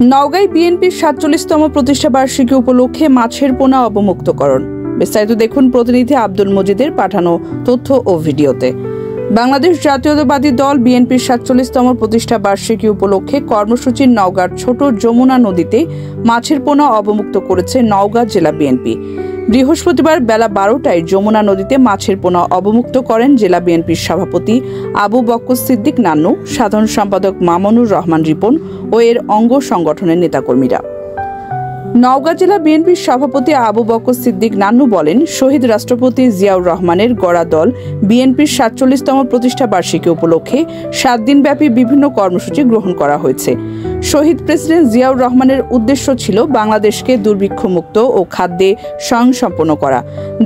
নওগাঁয় বিএনপির ৪৭তম প্রতিষ্ঠা বার্ষিকী উপলক্ষে মাছের পোনা অবমুক্তকরণ। বিস্তারিত দেখুন প্রতিনিধি আব্দুল মজিদের পাঠানো তথ্য ও ভিডিওতে। বাংলাদেশ জাতীয়তাবাদী দল বিএনপির ৪৭তম প্রতিষ্ঠা বার্ষিকী উপলক্ষে কর্মসূচির নওগাঁর ছোট যমুনা নদীতে মাছের পোনা অবমুক্ত করেছে নওগাঁ জেলা বিএনপি। বৃহস্পতিবার বেলা ১২টায় যমুনা নদীতে মাছের পোনা অবমুক্ত করেন জেলা বিএনপির সভাপতি আবু বক্কর সিদ্দিক নান্নু, সাধারণ সম্পাদক মামুনুর রহমান রিপন ও এর অঙ্গ সংগঠনের নেতাকর্মীরা। নওগাঁ জেলা বিএনপির সভাপতি আবু বক্কর সিদ্দিক নান্নু বলেন, শহীদ রাষ্ট্রপতি জিয়াউর রহমানের গড়া দল বিএনপির ৪৭তম প্রতিষ্ঠা বার্ষিকী উপলক্ষে ৭ দিনব্যাপী বিভিন্ন কর্মসূচি গ্রহণ করা হয়েছে। শহীদ প্রেসিডেন্ট জিয়াউর রহমানের উদ্দেশ্য ছিল বাংলাদেশকে দুর্ভিক্ষমুক্ত ও খাদ্যে স্বয়ংসম্পন্ন করা,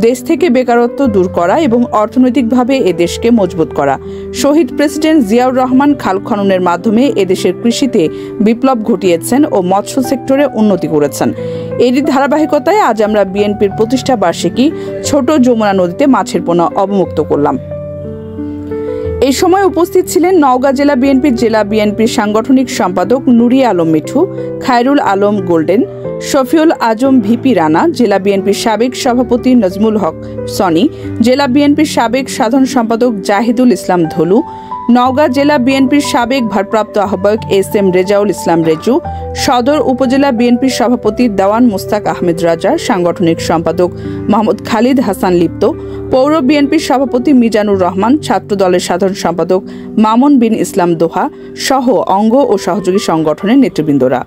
দেশ থেকে বেকারত্ব দূর করা এবং অর্থনৈতিকভাবে এ দেশকে মজবুত করা। শহীদ প্রেসিডেন্ট জিয়াউর রহমান খাল খননের মাধ্যমে এদেশের কৃষিতে বিপ্লব ঘটিয়েছেন ও মৎস্য সেক্টরে উন্নতি করেছেন। এরই ধারাবাহিকতায় আজ আমরা বিএনপির প্রতিষ্ঠা বার্ষিকী ছোট যমুনা নদীতে মাছের পোনা অবমুক্ত করলাম। এই সময় উপস্থিত ছিলেন নওগাঁ জেলা বিএনপির সাংগঠনিক সম্পাদক নুরি আলম মিঠু, খায়রুল আলম গোল্ডেন, শফিউল আজম ভিপি রানা, জেলা বিএনপির সাবেক সভাপতি নজমুল হক সনি, জেলা বিএনপির সাবেক সাধারণ সম্পাদক জাহিদুল ইসলাম ধলু, নওগাঁ জেলা বিএনপির সাবেক ভারপ্রাপ্ত আহ্বায়ক এস.এম. রেজাউল ইসলাম রেজু, সদর উপজেলা বিএনপির সভাপতি দেওয়ান মুস্তাক আহমেদ রাজা, সাংগঠনিক সম্পাদক মোহাম্মদ খালিদ হাসান লিপ্ত, পৌর বিএনপির সভাপতি মিজানুর রহমান, ছাত্র দলের সাধারণ সম্পাদক মামুন বিন ইসলাম দোহা সহ অঙ্গ ও সহযোগী সংগঠনের নেতৃবৃন্দরা।